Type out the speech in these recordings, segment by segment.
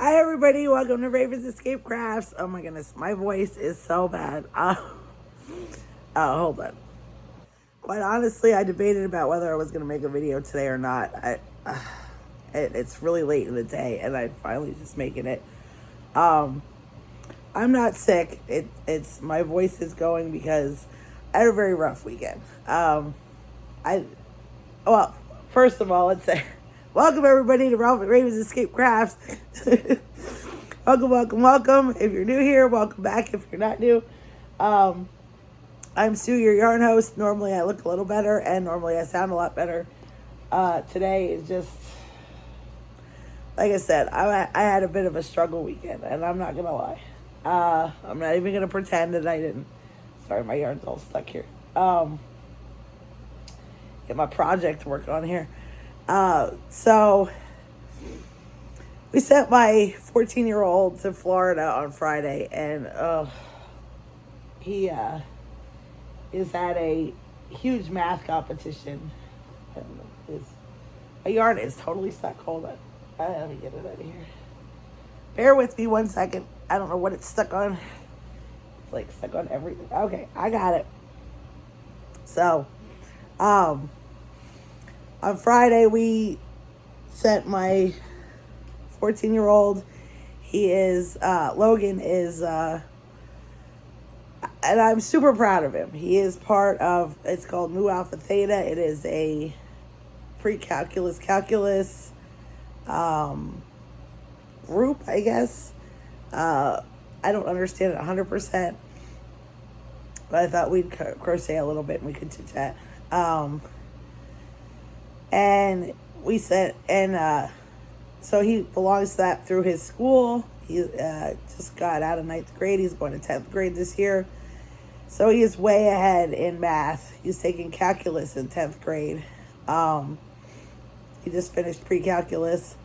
Hi everybody, welcome to Raven's Escape Crafts. Oh my goodness, my voice is so bad. Hold on. Quite honestly, I debated about whether I was going to make a video today or not. It's really late in the day, and I'm finally just making it. Um, I'm not sick. It's my voice is going because I had a very rough weekend. I well, first of all, let's say welcome everybody to Ralph and Raven's Escape Crafts. welcome. If you're new here, welcome back. If you're not new, I'm Sue, your yarn host. Normally I look a little better, and normally I sound a lot better. Today is just, like I said, I had a bit of a struggle weekend, and I'm not gonna lie. I'm not even gonna pretend that I didn't. Sorry, my yarn's all stuck here. Get my project work on here. So we sent my 14-year-old to Florida on Friday, and he is at a huge math competition. My yarn is totally stuck. Hold on. Let me get it out of here. Bear with me 1 second. I don't know what it's stuck on. It's like stuck on everything. Okay, I got it. So, on Friday we sent my 14-year-old. He is Logan is and I'm super proud of him. He is part of, it's called Mu Alpha Theta. It is a pre-calculus calculus group, I guess. I don't understand it 100%, but I thought we'd crochet a little bit and we could chit chat. And we said, and so he belongs to that through his school. He just got out of 9th grade. He's going to 10th grade this year. So he is way ahead in math. He's taking calculus in 10th grade. He just finished pre-calculus.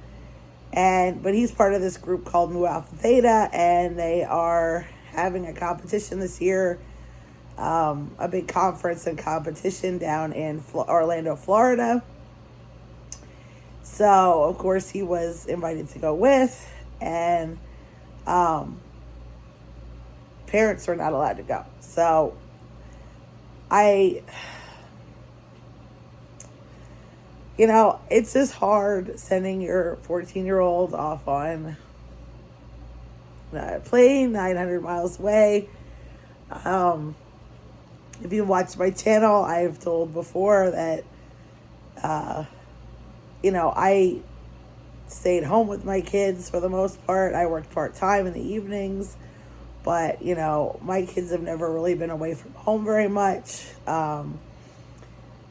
But he's part of this group called Mu Alpha Theta, and they are having a competition this year, a big conference and competition down in Orlando, Florida. So, of course, he was invited to go with, and parents are not allowed to go. So, it's just hard sending your 14-year-old off on a plane 900 miles away. If you watch my channel, I've told before that, I stayed home with my kids for the most part. I worked part-time in the evenings, but, my kids have never really been away from home very much.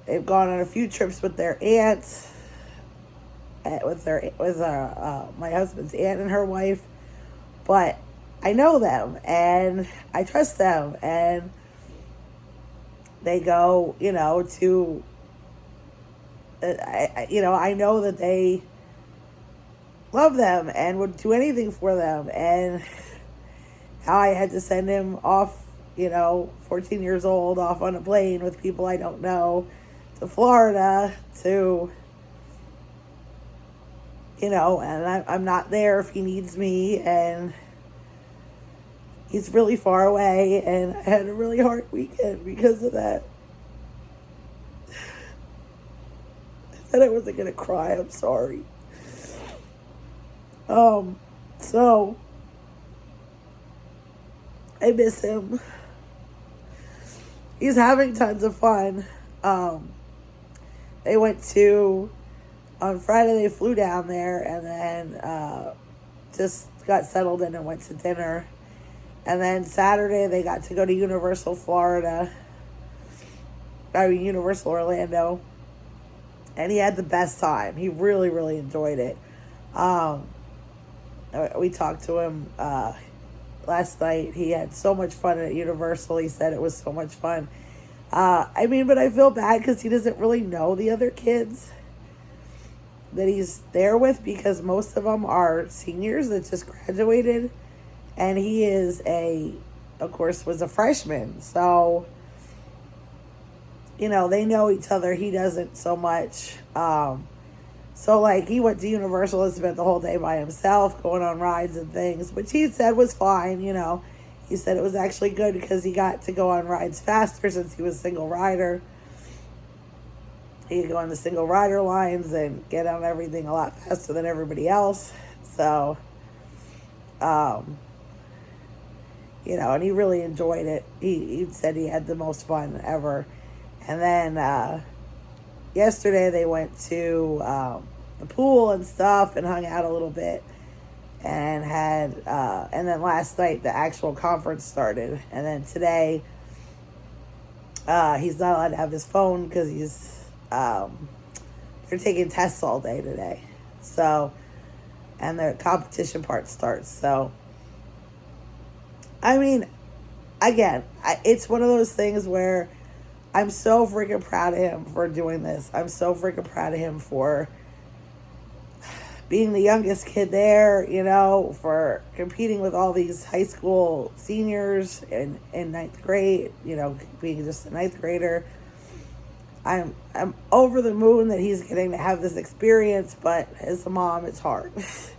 They've gone on a few trips with their aunts, with my husband's aunt and her wife, but I know them and I trust them, and they go, to, I know that they love them and would do anything for them, and how I had to send him off, 14 years old, off on a plane with people I don't know, to Florida to, and I'm not there if he needs me, and he's really far away, and I had a really hard weekend because of that. I said I wasn't going to cry. I'm sorry. So I miss him. He's having tons of fun. They went to, on Friday they flew down there, and then just got settled in and went to dinner. And then Saturday they got to go to Universal Orlando. And he had the best time. He really, really enjoyed it. We talked to him last night. He had so much fun at Universal. He said it was so much fun. But I feel bad because he doesn't really know the other kids that he's there with, because most of them are seniors that just graduated. And he was a freshman. So, they know each other. He doesn't so much. So, like, he went to Universal and spent the whole day by himself, going on rides and things, which he said was fine, you know. He said it was actually good because he got to go on rides faster since he was a single rider. He could go on the single rider lines and get on everything a lot faster than everybody else. So, you know, and he really enjoyed it. He said he had the most fun ever. And then yesterday they went to the pool and stuff and hung out a little bit. And and then last night the actual conference started. And then today, he's not allowed to have his phone because they're taking tests all day today. So, and the competition part starts. So, I mean, again, it's one of those things where I'm so freaking proud of him for doing this. I'm so freaking proud of him for being the youngest kid there, you know, for competing with all these high school seniors in ninth grade, you know, being just a ninth grader. I'm over the moon that he's getting to have this experience, but as a mom, it's hard. This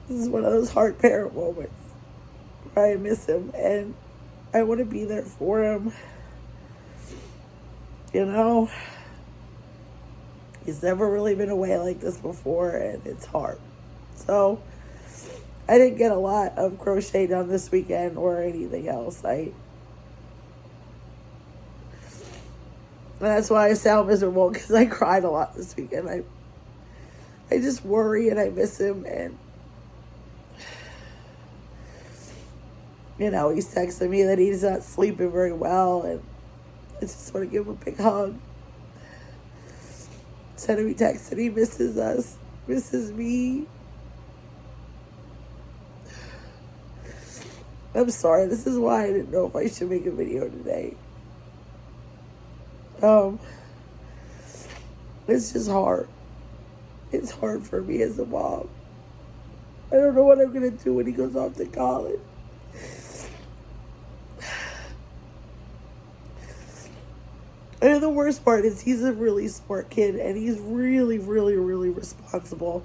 is one of those hard parent moments where I miss him and I want to be there for him. You know, he's never really been away like this before and it's hard. So I didn't get a lot of crochet done this weekend or anything else. And that's why I sound miserable, because I cried a lot this weekend. I just worry and I miss him, and you know, he's texting me that he's not sleeping very well, and I just want to give him a big hug. Send him a text that he misses us, misses me. I'm sorry, this is why I didn't know if I should make a video today. It's just hard. It's hard for me as a mom. I don't know what I'm going to do when he goes off to college. And the worst part is he's a really smart kid, and he's really, really, really responsible.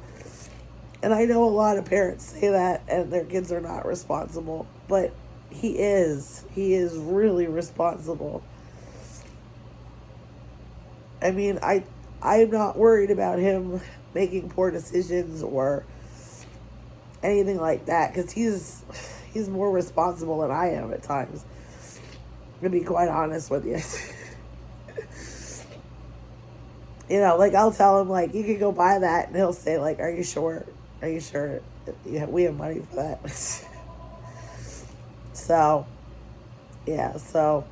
And I know a lot of parents say that and their kids are not responsible, but he is. He is really responsible. I mean, I'm not worried about him making poor decisions or anything like that, because he's more responsible than I am at times, to be quite honest with you. You know, like, I'll tell him, like, you could go buy that, and he'll say, like, are you sure? Are you sure? Yeah, we have money for that. So, yeah, so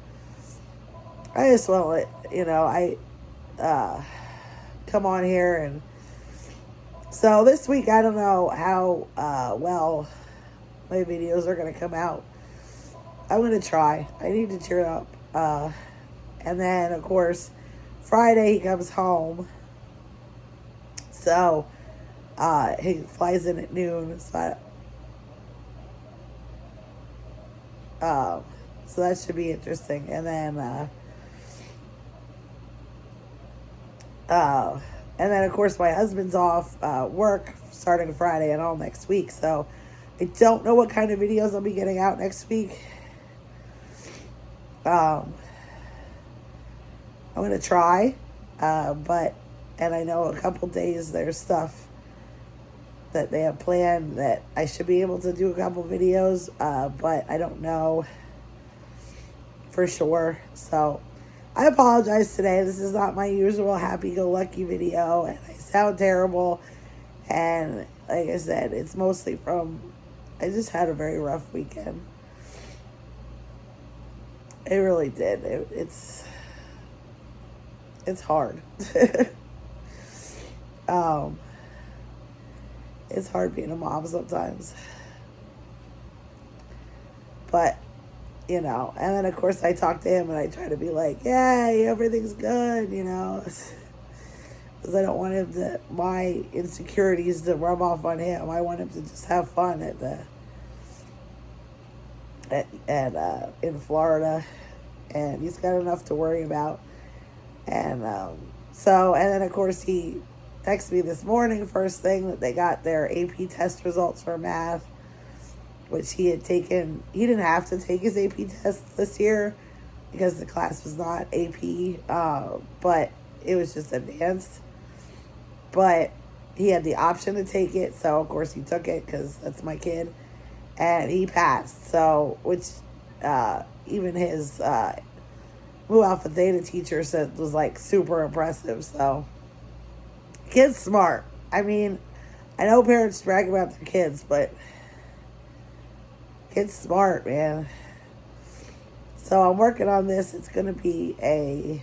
I just want to let, you know, come on here. And so this week, I don't know how well my videos are going to come out. I'm going to try. I need to cheer up. And then, of course, Friday he comes home. So he flies in at noon. So that should be interesting. And then of course, my husband's off work starting Friday and all next week. So I don't know what kind of videos I'll be getting out next week. I'm going to try. And I know a couple days there's stuff that they have planned that I should be able to do a couple videos. But I don't know for sure. So I apologize today. This is not my usual happy-go-lucky video, and I sound terrible. And like I said, it's mostly I just had a very rough weekend. It really did. It's hard. It's hard being a mom sometimes. But, you know, and then of course I talk to him and I try to be like, yay, everything's good, you know, because I don't want my insecurities to rub off on him. I want him to just have fun in Florida, and he's got enough to worry about. And and then of course he texted me this morning, first thing, that they got their AP test results for math, which he had taken. He didn't have to take his AP test this year because the class was not AP, but it was just advanced. But he had the option to take it, so of course he took it because that's my kid, and he passed. So, which even his Mu Alpha Theta teacher said was like super impressive. So, kid's smart. I mean, I know parents brag about their kids, but kid's smart, man. So I'm working on this. It's gonna be a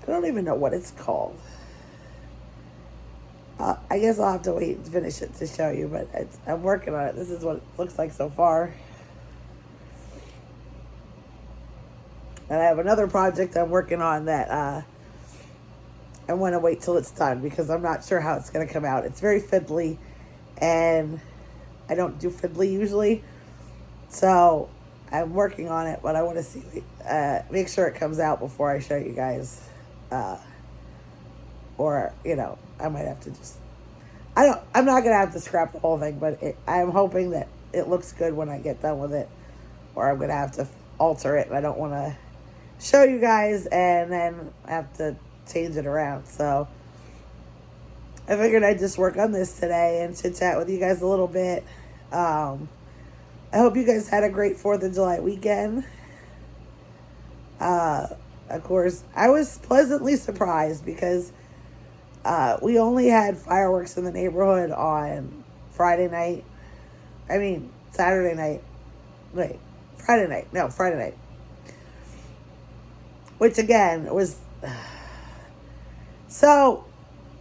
I don't even know what it's called. I guess I'll have to wait and finish it to show you, but I'm working on it. This is what it looks like so far. And I have another project I'm working on that I want to wait till it's done because I'm not sure how it's going to come out. It's very fiddly, and I don't do fiddly usually. So I'm working on it, but I want to see, make sure it comes out before I show you guys. Or, I might have to just, I'm not going to have to scrap the whole thing, but I'm hoping that it looks good when I get done with it, or I'm going to have to alter it, and I don't want to show you guys and then have to change it around. So I figured I'd just work on this today and chit chat with you guys a little bit. I hope you guys had a great 4th of July weekend. Of course, I was pleasantly surprised because we only had fireworks in the neighborhood on Friday night. I mean, Saturday night. Wait, Friday night. No, Friday night. Which again was so.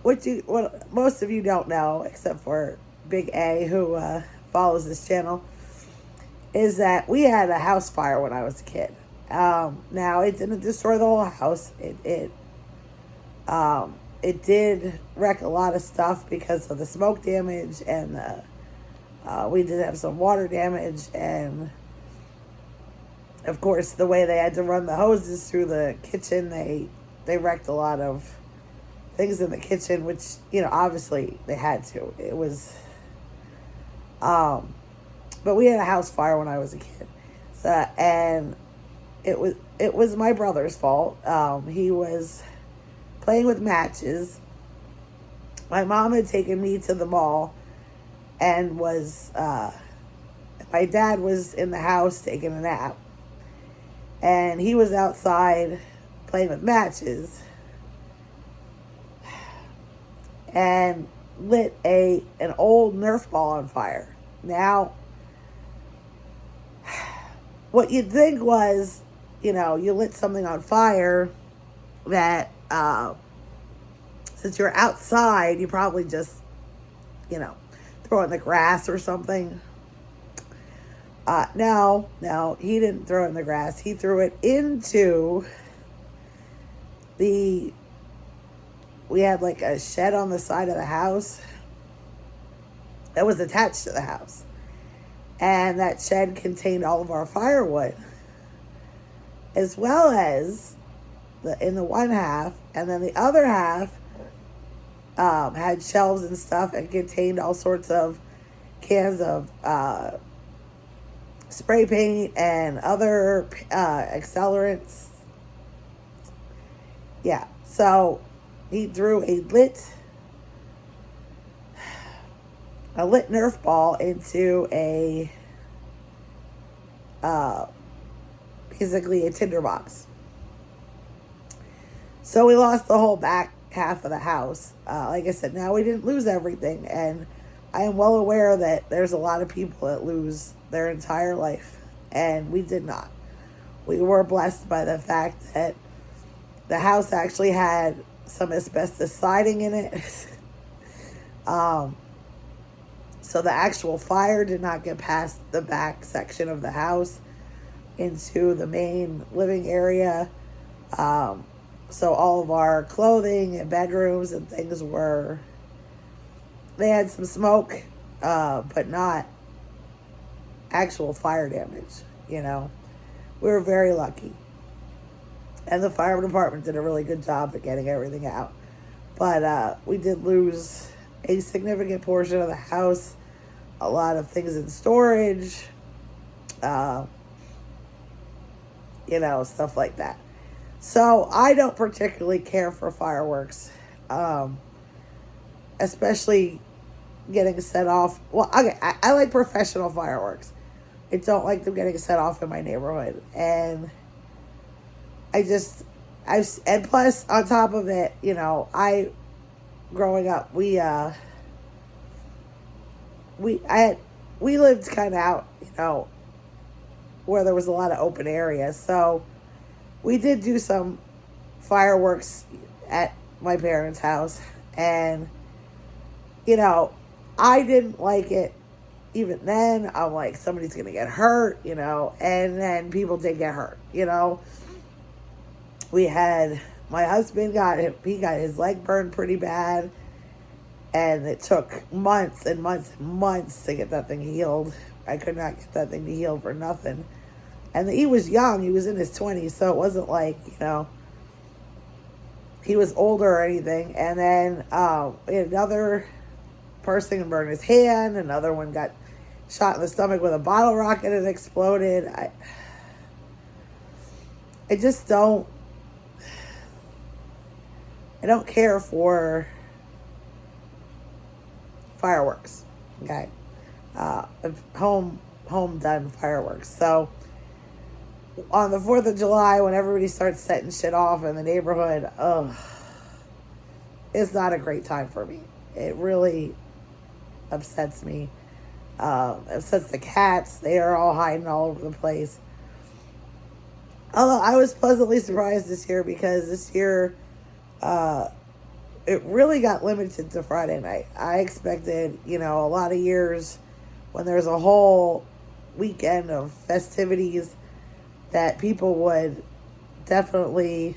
What most of you don't know, except for Big A, who follows this channel, is that we had a house fire when I was a kid. Now it didn't destroy the whole house. It did wreck a lot of stuff because of the smoke damage, and we did have some water damage, and of course the way they had to run the hoses through the kitchen, they wrecked a lot of things in the kitchen, which obviously they had to. It was but we had a house fire when I was a kid, so and it was my brother's fault. He was playing with matches. My mom had taken me to the mall and my dad was in the house taking a nap, and he was outside playing with matches and lit an old Nerf ball on fire. Now, what you'd think was, you lit something on fire that, since you're outside, you probably just, throw it in the grass or something. No, he didn't throw it in the grass. He threw it into we had like a shed on the side of the house that was attached to the house. And that shed contained all of our firewood, as well as in the one half, and then the other half had shelves and stuff and contained all sorts of cans of spray paint and other accelerants. Yeah, so he threw a lit Nerf ball into basically a tinderbox. So we lost the whole back half of the house. Like I said, now we didn't lose everything, and I am well aware that there's a lot of people that lose their entire life, and we did not. We were blessed by the fact that the house actually had some asbestos siding in it. So the actual fire did not get past the back section of the house into the main living area. So all of our clothing and bedrooms and things they had some smoke, but not actual fire damage, We were very lucky. And the fire department did a really good job at getting everything out. But we did lose a significant portion of the house, a lot of things in storage, uh, stuff like that. So I don't particularly care for fireworks, especially getting set off. Well, okay, I like professional fireworks. I don't like them getting set off in my neighborhood. And and plus on top of it, growing up, we lived kind of out, where there was a lot of open areas. So we did do some fireworks at my parents' house. And, I didn't like it even then. I'm like, somebody's going to get hurt, and then people did get hurt, We had, my husband got his leg burned pretty bad. And it took months and months and months to get that thing healed. I could not get that thing to heal for nothing. And he was young. He was in his 20s. So it wasn't like, he was older or anything. And then we had another person burn his hand. Another one got shot in the stomach with a bottle rocket and exploded. I just don't. I don't care for fireworks. Okay. Home done fireworks. So on the 4th of July, when everybody starts setting shit off in the neighborhood, it's not a great time for me. It really upsets me. Upsets the cats. They are all hiding all over the place. Although I was pleasantly surprised this year, because this year it really got limited to Friday night. I expected, a lot of years when there's a whole weekend of festivities that people would definitely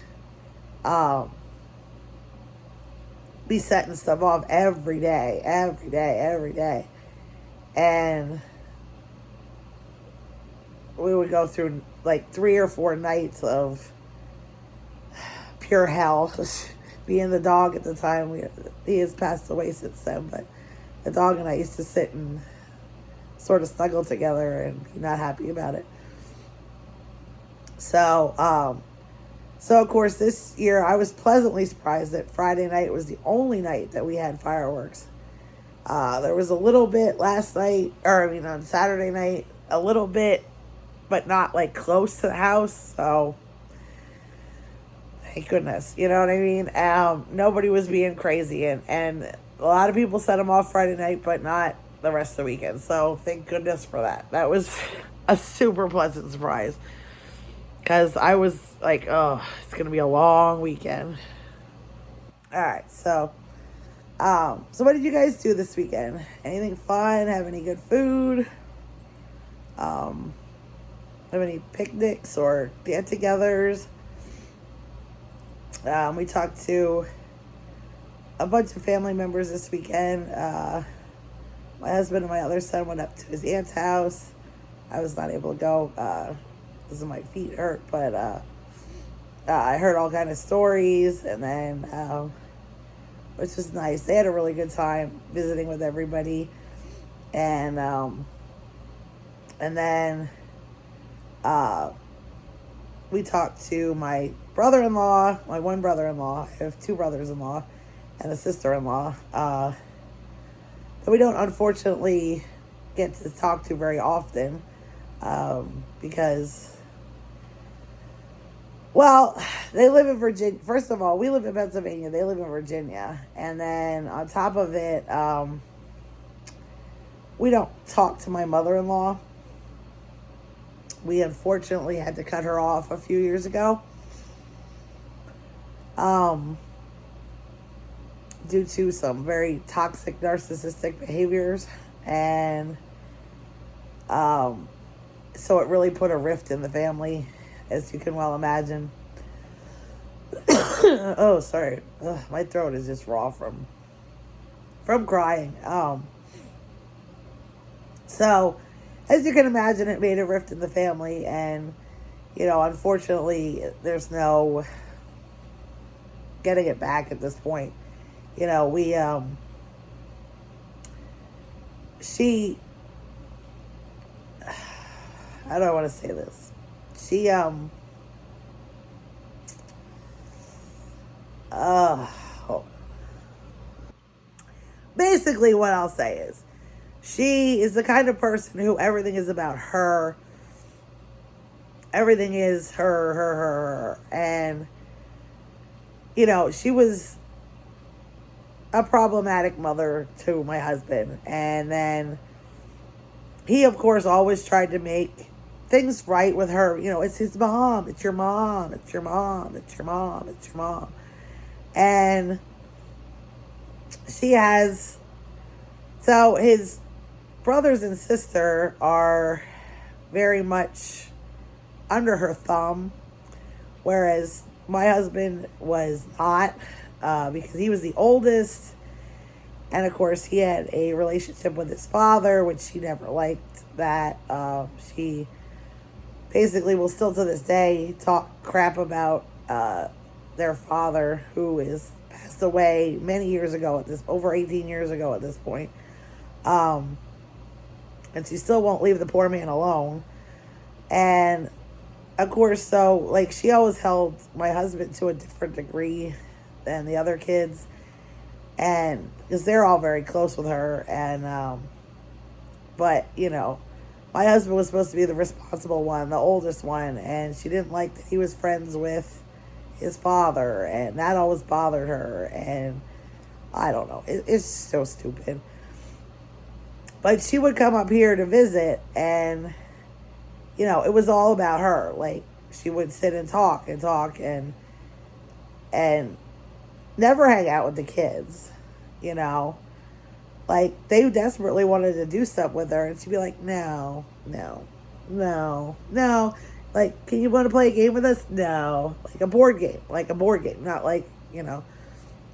be setting stuff off every day. And we would go through like 3 or 4 nights of pure hell. Being the dog at the time, he has passed away since then, but the dog and I used to sit and sort of snuggle together and be not happy about it. So of course this year I was pleasantly surprised that Friday night was the only night that we had fireworks. There was a little bit last night, on Saturday night, a little bit, but not like close to the house, so thank goodness, you know what I mean? Nobody was being crazy, and a lot of people set them off Friday night, but not the rest of the weekend. So thank goodness for that. That was a super pleasant surprise, because I was like, oh, it's going to be a long weekend. All right, so what did you guys do this weekend? Anything fun? Have any good food? Have any picnics or get-togethers? We talked to a bunch of family members this weekend. My husband and my other son went up to his aunt's house. I was not able to go because my feet hurt, but I heard all kind of stories, and then which was nice. They had a really good time visiting with everybody, and then we talked to my brother-in-law, my one brother-in-law. I have 2 brothers-in-law and a sister-in-law that we don't unfortunately get to talk to very often because, well, they live in Virginia. First of all, we live in Pennsylvania. They live in Virginia. And then on top of it, we don't talk to my mother-in-law. We unfortunately had to cut her off a few years ago. Due to some very toxic narcissistic behaviors, and so it really put a rift in the family, as you can well imagine. Oh, sorry. Ugh, my throat is just raw from crying. So as you can imagine, it made a rift in the family, and Unfortunately, there's no getting it back at this point. We, she, how do I want to say this? She, uh, basically what I'll say is she is the kind of person who everything is about her. Everything is her. And, she was a problematic mother to my husband. And then he, of course, always tried to make things right with her. It's his mom. It's your mom. It's your mom. It's your mom. It's your mom. And she has... So his brothers and sister are very much under her thumb, whereas my husband was not, because he was the oldest, and of course he had a relationship with his father, which she never liked. That she basically will still to this day talk crap about their father, who is passed away many years ago over 18 years ago at this point. And she still won't leave the poor man alone. And of course, so like she always held my husband to a different degree than the other kids, and because they're all very close with her. And but my husband was supposed to be the responsible one, the oldest one, and she didn't like that he was friends with his father, and that always bothered her. And I don't know, it's so stupid. But she would come up here to visit, and, it was all about her. Like, she would sit and talk and never hang out with the kids, Like, they desperately wanted to do stuff with her, and she'd be like, no. Like, can you want to play a game with us? No. Like a board game. Not like,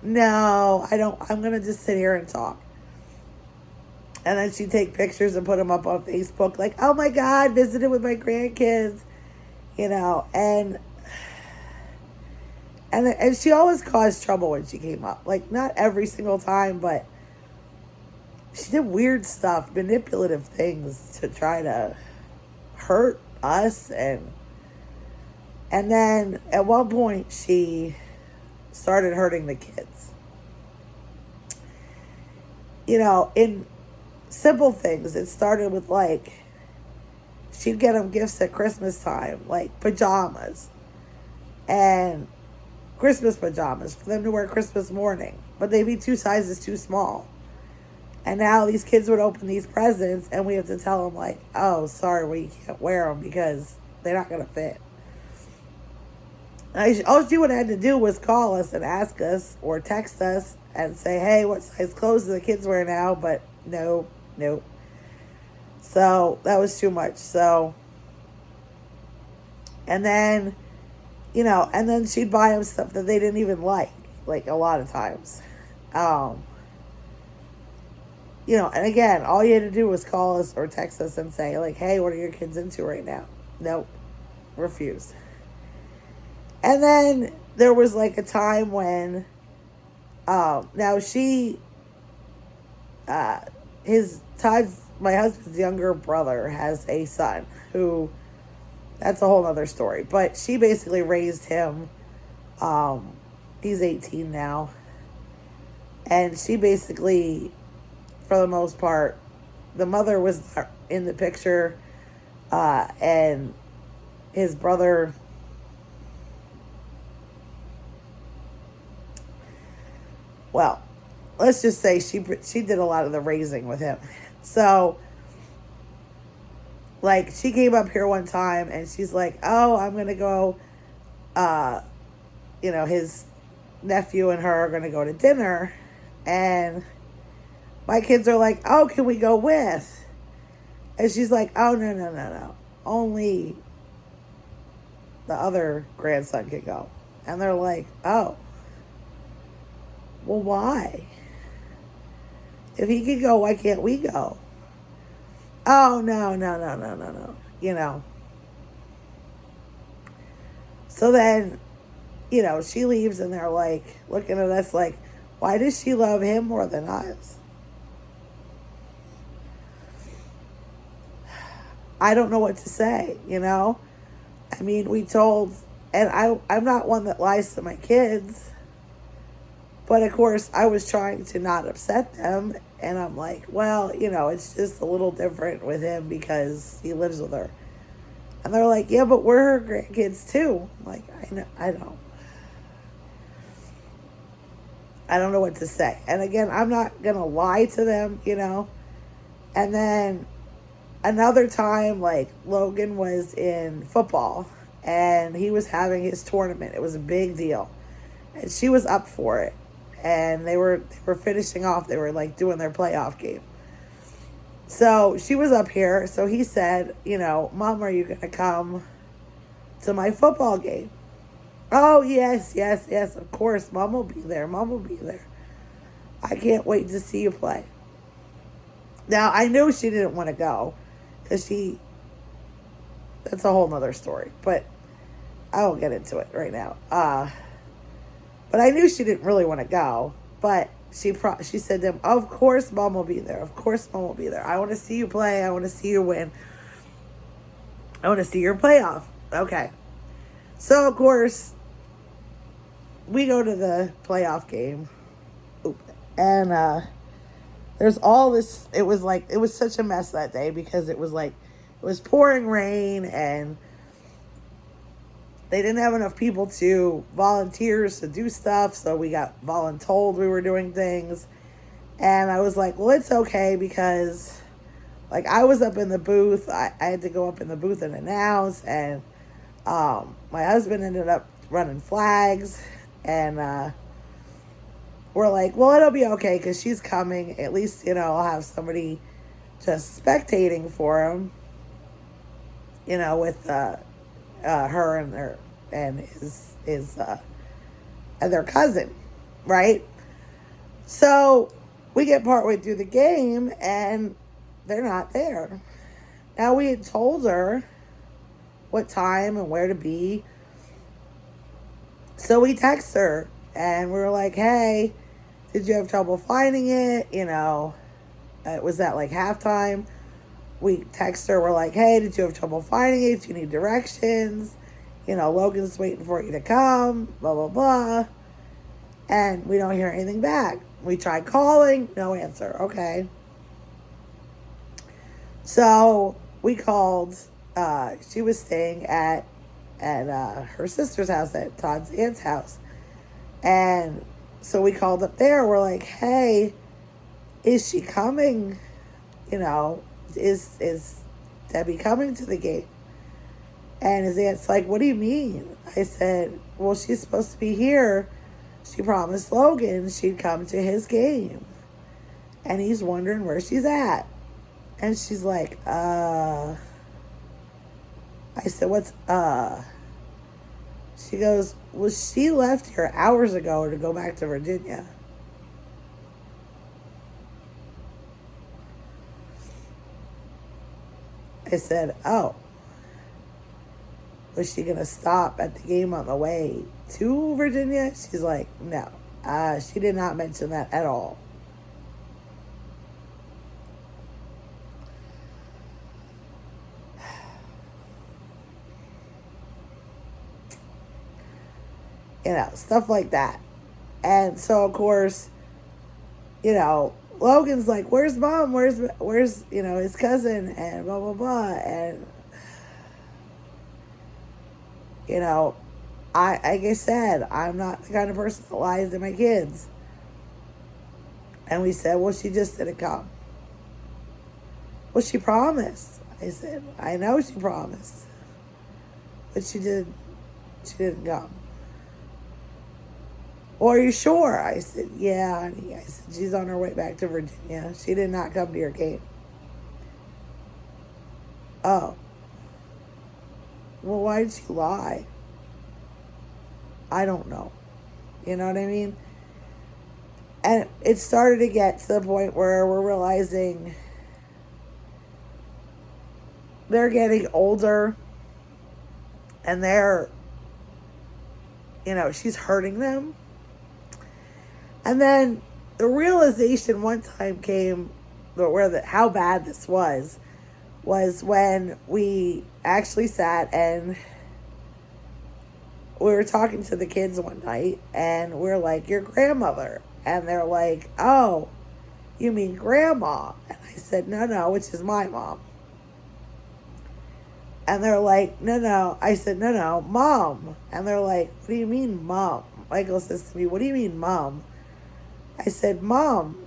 no, I don't. I'm going to just sit here and talk. And then she'd take pictures and put them up on Facebook, like, oh my God, visited with my grandkids, and she always caused trouble when she came up. Like, not every single time, but she did weird stuff, manipulative things to try to hurt us. And then at one point she started hurting the kids. In simple things. It started with, like, she'd get them gifts at Christmas time, like pajamas, and Christmas pajamas for them to wear Christmas morning, but they'd be 2 sizes too small. And now these kids would open these presents, and we have to tell them, like, oh, sorry, we can't wear them because they're not going to fit. All she would have had to do was call us and ask us or text us and say, hey, what size clothes do the kids wear now? But nope. So that was too much. So, and then, and then she'd buy them stuff that they didn't even like a lot of times. And again, all you had to do was call us or text us and say, like, hey, what are your kids into right now? Nope. Refused. And then there was, like, a time when, now she, my husband's younger brother has a son who, that's a whole other story. But she basically raised him. He's 18 now. And she basically, for the most part, the mother was in the picture. And his brother, well, let's just say she did a lot of the raising with him. So, like, she came up here one time and she's like, oh, I'm going to go, his nephew and her are going to go to dinner. And my kids are like, oh, can we go with? And she's like, oh, no. Only the other grandson can go. And they're like, oh. Well, why? If he could go, why can't we go? Oh, no. So then, she leaves and they're like looking at us like, why does she love him more than us? I don't know what to say, I mean, we told, and I'm not one that lies to my kids, but of course I was trying to not upset them. And I'm like, well, it's just a little different with him because he lives with her. And they're like, yeah, but we're her grandkids too. I'm like, I know, I don't know what to say. And again, I'm not going to lie to them, And then another time, like, Logan was in football and he was having his tournament. It was a big deal. And she was up for it. And they were finishing off. They were like doing their playoff game. So she was up here. So he said, Mom, are you going to come to my football game? Oh, yes. Of course. Mom will be there. I can't wait to see you play. Now, I knew she didn't want to go because that's a whole nother story. But I won't get into it right now. But I knew she didn't really want to go. But she said to him, of course Mom will be there. I want to see you play. I want to see you win. I want to see your playoff. Okay. So, of course, we go to the playoff game. And there's all this. It was such a mess that day because it was pouring rain and they didn't have enough people volunteers to do stuff. So we got voluntold we were doing things. And I was like, well, it's okay because I was up in the booth. I had to go up in the booth and announce. And my husband ended up running flags. And we're like, well, it'll be okay because she's coming. At least, I'll have somebody just spectating for him, with her and his and their cousin, right? So we get partway through the game and they're not there. Now we had told her what time and where to be. So we text her and we were like, hey, did you have trouble finding it? It was at halftime. We text her. We're like, hey, did you have trouble finding it? Do you need directions? Logan's waiting for you to come, blah, blah, blah. And we don't hear anything back. We tried calling, no answer. Okay. So we called, she was staying at her sister's house, at Todd's aunt's house. And so we called up there. We're like, hey, is she coming? Is Debbie coming to the game? And his aunt's like, what do you mean? I said, well, she's supposed to be here. She promised Logan she'd come to his game. And he's wondering where she's at. And she's like, I said, what's She goes, well, she left here hours ago to go back to Virginia. I said, oh. Was she going to stop at the game on the way to Virginia? She's like, no. She did not mention that at all. Stuff like that. And so, of course, Logan's like, where's Mom? Where's his cousin? And blah, blah, blah. And, like I said, I'm not the kind of person that lies to my kids. And we said, well, she just didn't come. Well, she promised. I said, I know she promised. But she didn't come. Well, are you sure? I said, yeah, honey. I said, she's on her way back to Virginia. She did not come to your game. Oh. Well, why did she lie? I don't know. You know what I mean? And it started to get to the point where we're realizing they're getting older and they're she's hurting them. And then the realization one time came how bad this was when we actually sat and we were talking to the kids one night, and we are like, your grandmother. And they're like, oh, you mean grandma? And I said, no, which is my mom. And they're like, no. I said, no, mom. And they're like, what do you mean, mom? Michael says to me, what do you mean, mom? I said, mom,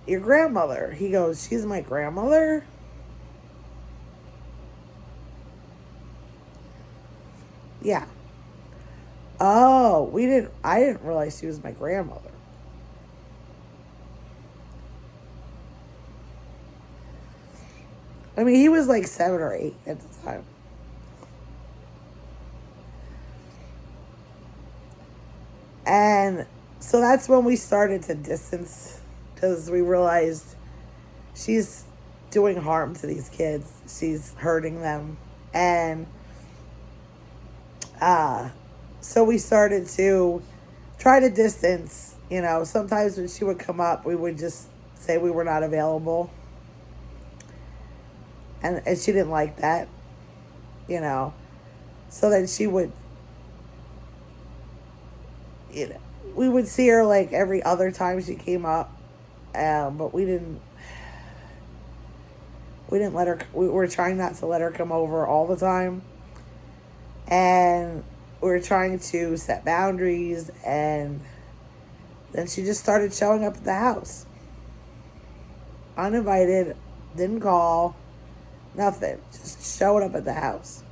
your grandmother. He goes, she's my grandmother? Yeah. Oh, I didn't realize she was my grandmother. I mean, he was like 7 or 8 at the time. And so that's when we started to distance, because we realized she's doing harm to these kids. She's hurting them. And so we started to try to distance. Sometimes when she would come up, we would just say we were not available. And she didn't like that, So then she would, we would see her like every other time she came up. But we didn't let her, we were trying not to let her come over all the time. And we were trying to set boundaries, and then she just started showing up at the house. Uninvited, didn't call, nothing. Just showing up at the house.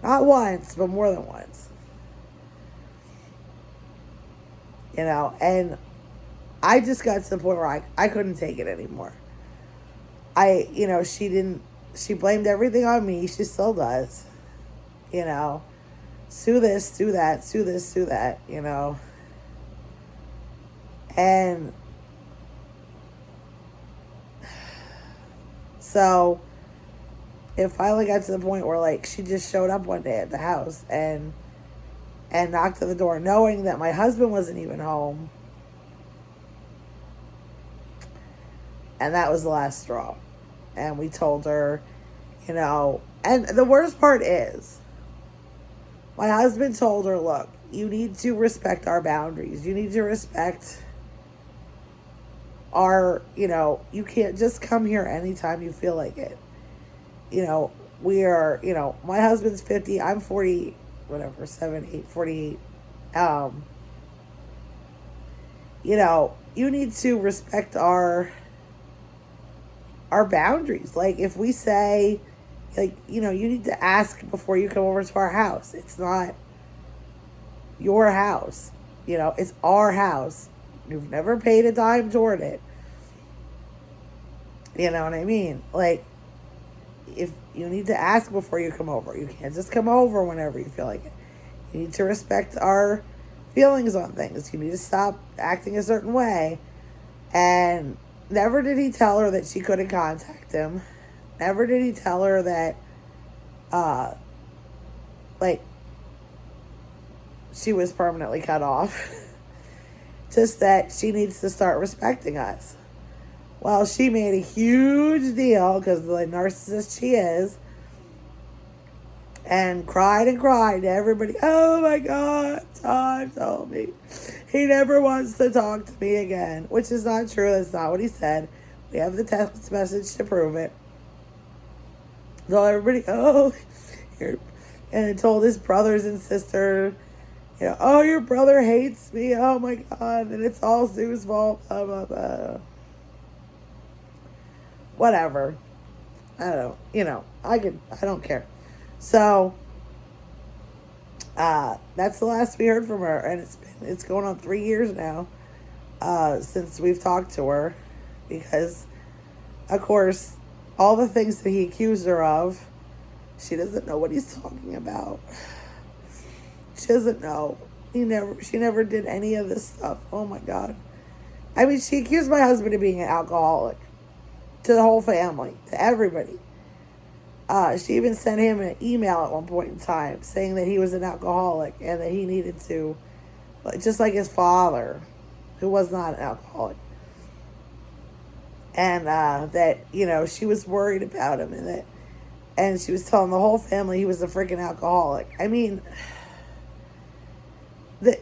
Not once, but more than once. And I just got to the point where I couldn't take it anymore. She blamed everything on me. She still does. Sue this, do that, sue this, do that, And so it finally got to the point where, like, she just showed up one day at the house and knocked on the door knowing that my husband wasn't even home. And that was the last straw. And we told her, and the worst part is, my husband told her, look, you need to respect our boundaries. You need to respect our, you can't just come here anytime you feel like it. We are, my husband's 50, I'm 40, whatever, 7, 8, 48. You need to respect our boundaries. Like, if we say, like, you need to ask before you come over to our house. It's not your house. It's our house. You've never paid a dime toward it. You know what I mean? Like, if you need to ask before you come over. You can't just come over whenever you feel like it. You need to respect our feelings on things. You need to stop acting a certain way. And never did he tell her that she couldn't contact him. Never did he tell her that, she was permanently cut off. Just that she needs to start respecting us. Well, she made a huge deal, because the narcissist she is, and cried to everybody. Oh my God, Todd told me he never wants to talk to me again, which is not true. That's not what he said. We have the text message to prove it. So everybody, and it told his brothers and sister, oh, your brother hates me. Oh my God. And it's all Sue's fault. Blah, blah, blah. Whatever. I don't care. So, that's the last we heard from her. And it's going on 3 years now, since we've talked to her, because, of course, all the things that he accused her of, she doesn't know what he's talking about. She doesn't know. She never did any of this stuff. Oh my God. I mean, she accused my husband of being an alcoholic to the whole family, to everybody. She even sent him an email at one point in time saying that he was an alcoholic and that he needed to, just like his father, who was not an alcoholic. And that, she was worried about him, and she was telling the whole family he was a freaking alcoholic. I mean, that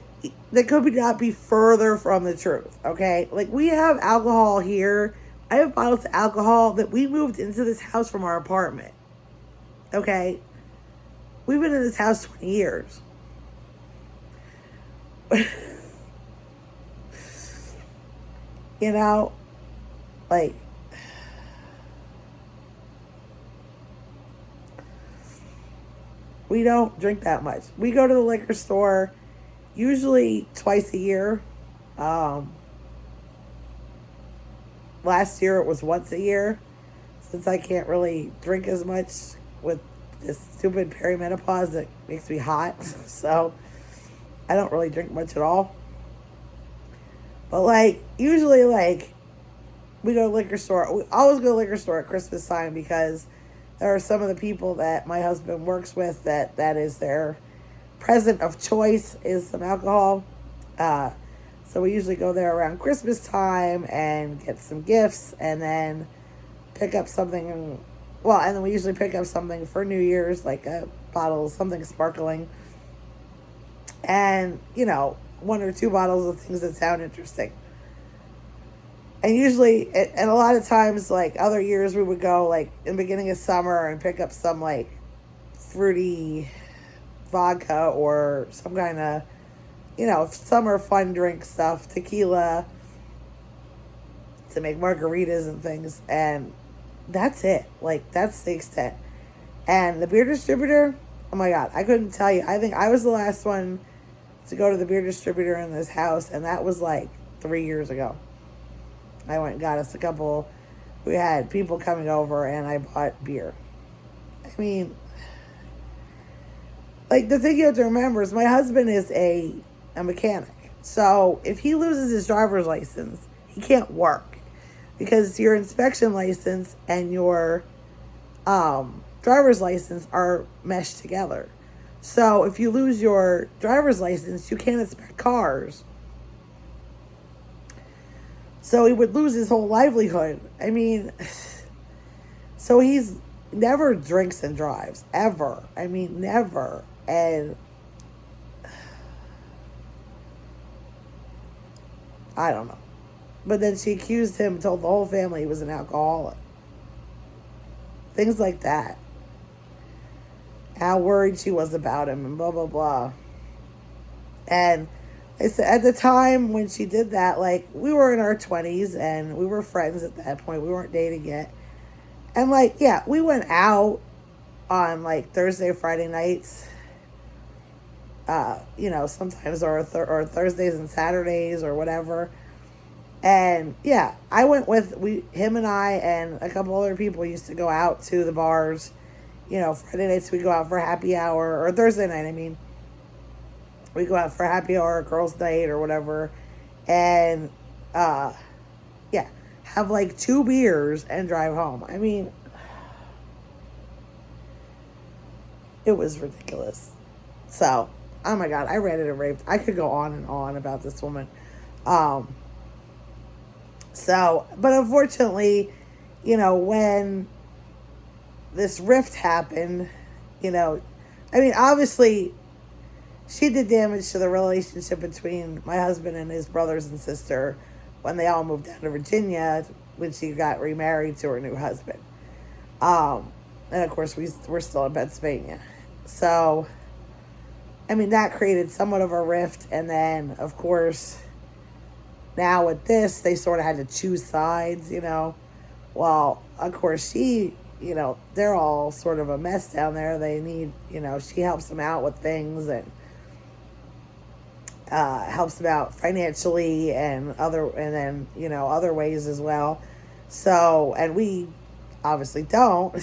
could not be further from the truth, okay? Like, we have alcohol here. I have bottles of alcohol that we moved into this house from our apartment, okay? We've been in this house 20 years. Like, we don't drink that much. We go to the liquor store usually twice a year. Last year it was once a year, since I can't really drink as much with this stupid perimenopause that makes me hot. So I don't really drink much at all. But usually we go to the liquor store. We always go to the liquor store at Christmas time because there are some of the people that my husband works with that is their present of choice is some alcohol. So we usually go there around Christmas time and get some gifts and then pick up something. And then we usually pick up something for New Year's, like a bottle of something sparkling. And, 1 or 2 bottles of things that sound interesting. And usually, and a lot of times, other years, we would go, in the beginning of summer and pick up some, fruity vodka or some kind of, summer fun drink stuff, tequila, to make margaritas and things. And that's it. That's the extent. And the beer distributor, oh my God, I couldn't tell you. I think I was the last one to go to the beer distributor in this house, and that was 3 years ago. I went and got us a couple. We had people coming over, and I bought beer. I mean, the thing you have to remember is my husband is a mechanic. So if he loses his driver's license, he can't work because your inspection license and your driver's license are meshed together. So if you lose your driver's license, you can't inspect cars. So he would lose his whole livelihood. I mean, so he's never drinks and drives, ever. I mean, never. And I don't know. But then she accused him, told the whole family he was an alcoholic. Things like that. How worried she was about him and blah, blah, blah. And at the time when she did that, we were in our 20s and we were friends at that point. We weren't dating yet. And, we went out on, Thursday, Friday nights. Sometimes or Thursdays and Saturdays or whatever. And, yeah, I went with, him and I and a couple other people used to go out to the bars. Friday nights we go out for happy hour, or Thursday night, I mean. We go out for happy hour, girls' night, or whatever. And, have 2 beers and drive home. I mean, it was ridiculous. So, oh my God, I read it and raved. I could go on and on about this woman. But unfortunately, when this rift happened, obviously she did damage to the relationship between my husband and his brothers and sister when they all moved down to Virginia when she got remarried to her new husband. And of course we're still in Pennsylvania. So, that created somewhat of a rift. And then, of course, now with this, they sort of had to choose sides, Well, of course, she, they're all sort of a mess down there. They need, she helps them out with things and helps them out financially and then, other ways as well. So, and we obviously don't.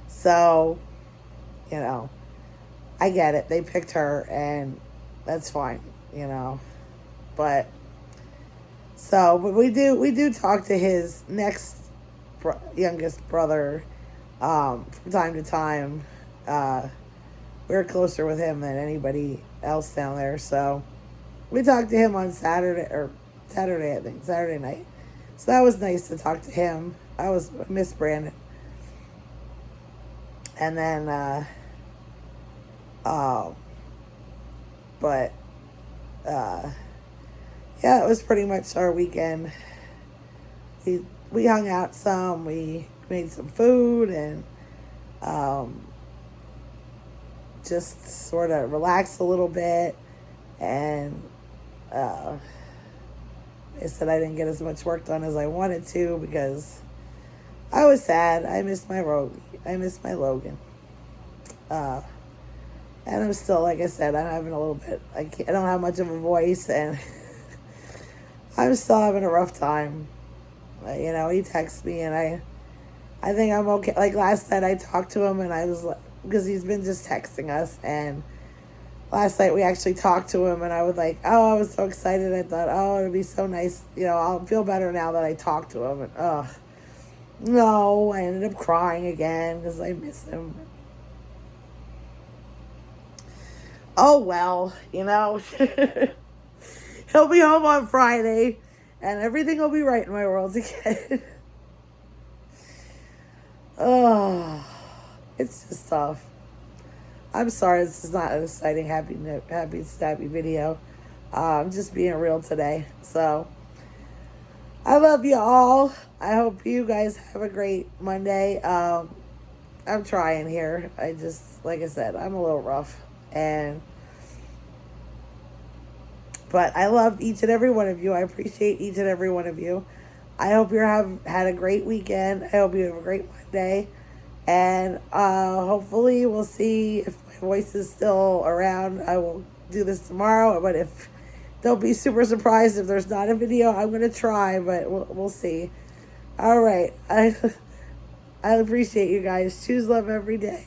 So, I get it. They picked her and that's fine, but we do talk to his next youngest brother from time to time. We're closer with him than anybody else down there. So we talked to him on Saturday, I think, Saturday night. So that was nice to talk to him. I miss Brandon. And then, but, yeah, it was pretty much our weekend. We hung out some, we made some food, and, just sort of relaxed a little bit. And, I said I didn't get as much work done as I wanted to because I was sad. I missed my Logan. And I'm still, like I said, I'm having a little bit, I don't have much of a voice, and I'm still having a rough time. He texts me, and I think I'm okay. Like last night I talked to him, and I was like, because he's been just texting us, and last night we actually talked to him, and I was like, oh, I was so excited. I thought, oh, it'd be so nice. I'll feel better now that I talked to him. And no, I ended up crying again because I miss him. Oh, well, he'll be home on Friday, and everything will be right in my world again. Oh, it's just tough. I'm sorry, this is not an exciting, happy, snappy video. I'm just being real today. So, I love you all. I hope you guys have a great Monday. I'm trying here. Like I said, I'm a little rough. But I love each and every one of you. I appreciate each and every one of you. I hope you had a great weekend. I hope you have a great Monday. And hopefully we'll see if my voice is still around. I will do this tomorrow. But don't be super surprised if there's not a video. I'm going to try, but we'll see. All right. I appreciate you guys. Choose love every day.